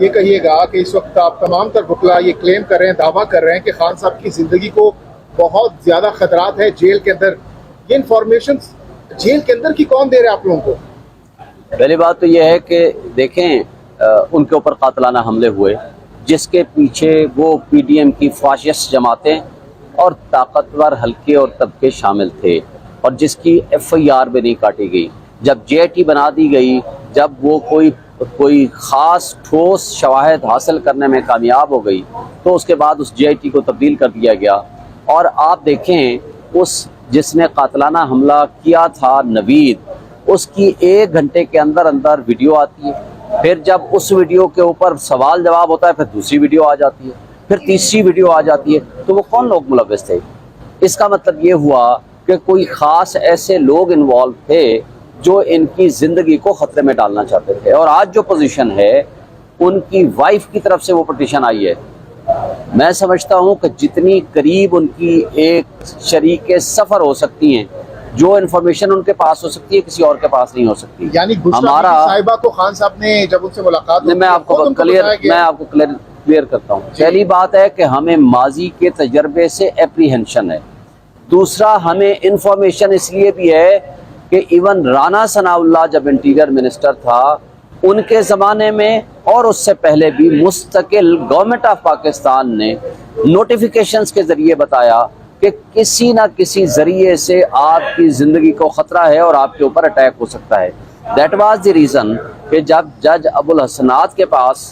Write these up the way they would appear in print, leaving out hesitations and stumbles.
یہ کہیے گا کہ اس وقت آپ تمام تر وکلا یہ کلیم کر رہے ہیں، دعویٰ کر رہے ہیں کہ خان صاحب کی زندگی کو بہت زیادہ خطرات ہے جیل کے اندر. یہ انفارمیشن جیل کے اندر کی کون دے رہے ہیں آپ لوگوں کو؟ پہلی بات تو یہ ہے کہ دیکھیں ان کے اوپر قاتلانہ حملے ہوئے جس کے پیچھے وہ پی ڈی ایم کی فاشسٹ جماعتیں اور طاقتور حلقے اور طبقے شامل تھے، اور جس کی ایف آئی آر بھی نہیں کاٹی گئی. جب جے آئی ٹی بنا دی گئی، جب وہ کوئی خاص ٹھوس شواہد حاصل کرنے میں کامیاب ہو گئی، تو اس کے بعد اس جے آئی ٹی کو تبدیل کر دیا گیا. اور آپ دیکھیں جس نے قاتلانہ حملہ کیا تھا نوید، اس کی 1 گھنٹے کے اندر ویڈیو آتی ہے. پھر جب اس ویڈیو کے اوپر سوال جواب ہوتا ہے، پھر دوسری ویڈیو آ جاتی ہے، پھر تیسری ویڈیو آ جاتی ہے. تو وہ کون لوگ ملوث تھے؟ اس کا مطلب یہ ہوا کہ کوئی خاص ایسے لوگ انوالو تھے جو ان کی زندگی کو خطرے میں ڈالنا چاہتے تھے. اور آج جو پوزیشن ہے، ان کی وائف کی طرف سے وہ پٹیشن آئی ہے. میں سمجھتا ہوں کہ جتنی قریب ان کی ایک شریک سفر ہو سکتی ہیں، جو انفارمیشن ان کے پاس ہو سکتی ہے، کسی اور کے پاس نہیں ہو سکتی. یعنی ہمارا صاحبہ کو خان صاحب نے جب ان سے ملاقات میں آپ کو کلیئر کرتا ہوں. پہلی بات ہے کہ ہمیں ماضی کے تجربے سے اپریہنشن ہے. دوسرا، ہمیں انفارمیشن اس لیے بھی ہے کہ ایون رانا ثناء اللہ جب انٹیریئر منسٹر تھا، ان کے زمانے میں اور اس سے پہلے بھی مستقل گورنمنٹ آف پاکستان نے نوٹیفیکیشنز کے ذریعے بتایا کہ کسی نہ کسی ذریعے سے آپ کی زندگی کو خطرہ ہے اور آپ کے اوپر اٹیک ہو سکتا ہے. دیٹ واز دی ریزن کہ جب جج ابو الحسنات کے پاس،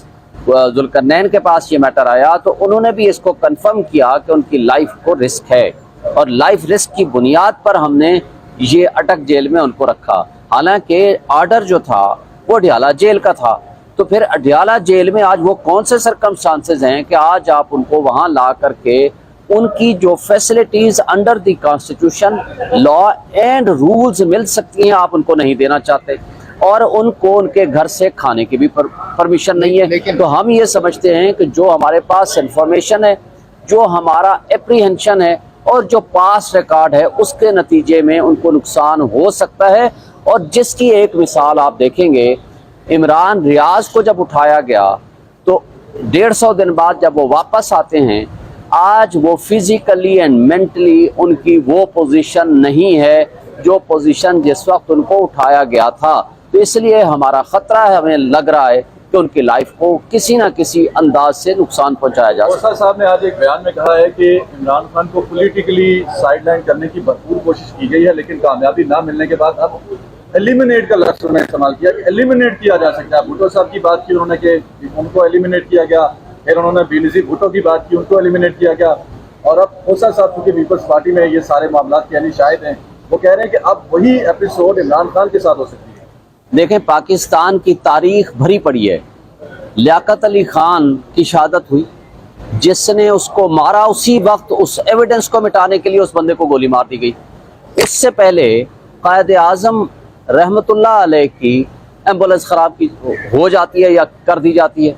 ذوالقرنین کے پاس یہ میٹر آیا، تو انہوں نے بھی اس کو کنفرم کیا کہ ان کی لائف کو رسک ہے، اور لائف رسک کی بنیاد پر ہم نے یہ اٹک جیل میں ان کو رکھا. حالانکہ آرڈر جو تھا وہ اڈیالہ جیل کا تھا. تو پھر اڈیالہ جیل میں آج وہ کون سے سرکمسٹانسز ہیں کہ آج آپ ان کو وہاں لا کر کے ان کی جو facilities under the constitution, law and rules مل سکتی ہیں، آپ ان کو نہیں دینا چاہتے، اور ان کو ان کے گھر سے کھانے کی بھی پرمیشن نہیں ہے. تو ہم یہ سمجھتے ہیں کہ جو ہمارے پاس انفارمیشن ہے، جو ہمارا اپریہنشن ہے، اور جو پاس ریکارڈ ہے، اس کے نتیجے میں ان کو نقصان ہو سکتا ہے. اور جس کی ایک مثال آپ دیکھیں گے، عمران ریاض کو جب اٹھایا گیا تو 150 دن بعد جب وہ واپس آتے ہیں، آج وہ فزیکلی اینڈ مینٹلی ان کی وہ پوزیشن نہیں ہے جو پوزیشن جس وقت ان کو اٹھایا گیا تھا. تو اس لیے ہمارا خطرہ ہے، ہمیں لگ رہا ہے کہ ان کی لائف کو کسی نہ کسی انداز سے نقصان پہنچایا جا سکتا ہے. صاحب نے آج ایک بیان میں کہا ہے کہ عمران خان کو پولیٹیکلی سائیڈ لائن کرنے کی بھرپور کوشش کی گئی ہے، لیکن کامیابی نہ ملنے کے بعد اب ایلیمنیٹ کا لفظ انہوں نے استعمال کیا کہ ایلیمنیٹ کیا جا سکتا ہے. بھٹو صاحب کی بات کی انہوں نے کہ ان کو ایلیمنیٹ کیا گیا، پھر انہوں نے بینظیر بھٹو کی بات کی، ان کو ایلیمنیٹ کیا گیا. اور اب خوسا صاحب کیونکہ پیپلز پارٹی میں یہ سارے معاملات کے یعنی شاہد ہیں، وہ کہہ رہے ہیں کہ اب وہی ایپیسوڈ عمران خان کے ساتھ ہو سکتی ہے. دیکھیں، پاکستان کی تاریخ بھری پڑی ہے. لیاقت علی خان کی شہادت ہوئی، جس نے اس کو مارا، اسی وقت اس ایویڈنس کو مٹانے کے لیے اس بندے کو گولی مار دی گئی. اس سے پہلے قائد اعظم رحمت اللہ علیہ کی ایمبولینس خراب ہو جاتی ہے یا کر دی جاتی ہے.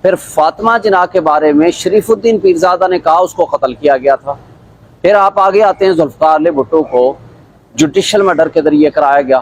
پھر فاطمہ جناح کے بارے میں شریف الدین پیرزادہ نے کہا اس کو قتل کیا گیا تھا. پھر آپ آگے آتے ہیں ذوالفقار علی بھٹو کو جوڈیشل مرڈر کے ذریعے کرایا گیا.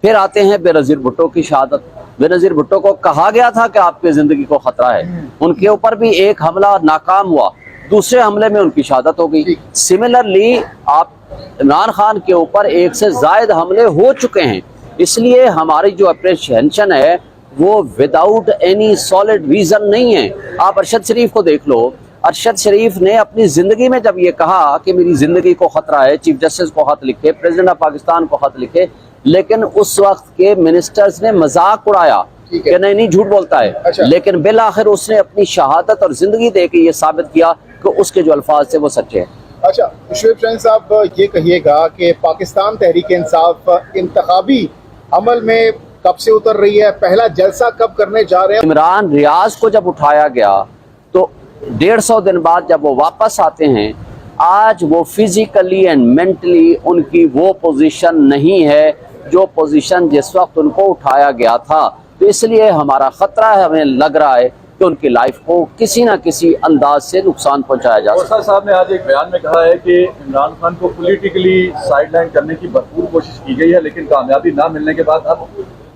پھر آتے ہیں بے نظیر بھٹو کی شہادت. بے نظیر بھٹو کو کہا گیا تھا کہ آپ کی زندگی کو خطرہ ہے، ان کے اوپر بھی ایک حملہ ناکام ہوا، دوسرے حملے میں ان کی شہادت ہو گئی. سملرلی آپ عمران خان کے اوپر 1 سے زائد حملے ہو چکے ہیں. اس لیے ہماری جو اپریہنشن ہے وہ وداؤٹ اینی سالڈ ریزن نہیں ہے. آپ ارشد شریف کو دیکھ لو. ارشد شریف نے اپنی زندگی میں جب یہ کہا کہ میری زندگی کو خطرہ ہے، چیف جسٹس کو خط لکھے، پریزیڈنٹ آف پاکستان کو خط لکھے، لیکن اس وقت کے منسٹرز نے مذاق اڑایا کہ نہیں جھوٹ بولتا ہے. لیکن بالآخر اس نے اپنی شہادت اور زندگی دے کے یہ ثابت کیا کہ اس کے جو الفاظ تھے وہ سچے ہیں. اچھا شعیب شاہین صاحب، یہ کہیے گا کہ پاکستان تحریک انصاف انتخابی عمل میں کب سے اتر رہی ہے؟ پہلا جلسہ کب کرنے جا رہے ہیں؟ عمران ریاض کو جب اٹھایا گیا تو 150 دن بعد جب وہ واپس آتے ہیں، آج وہ فزیکلی اینڈ مینٹلی ان کی وہ پوزیشن نہیں ہے جو پوزیشن جس وقت ان کو اٹھایا گیا تھا. تو اس لیے ہمارا خطرہ ہے، ہمیں لگ رہا ہے کہ ان کی لائف کو کسی نہ کسی انداز سے نقصان پہنچایا جا سکتا ہے. صاحب نے آج ایک بیان میں کہا ہے کہ عمران خان کو پولیٹیکلی سائیڈ لائن کرنے کی بھرپور کوشش کی گئی ہے، لیکن کامیابی نہ ملنے کے بعد اب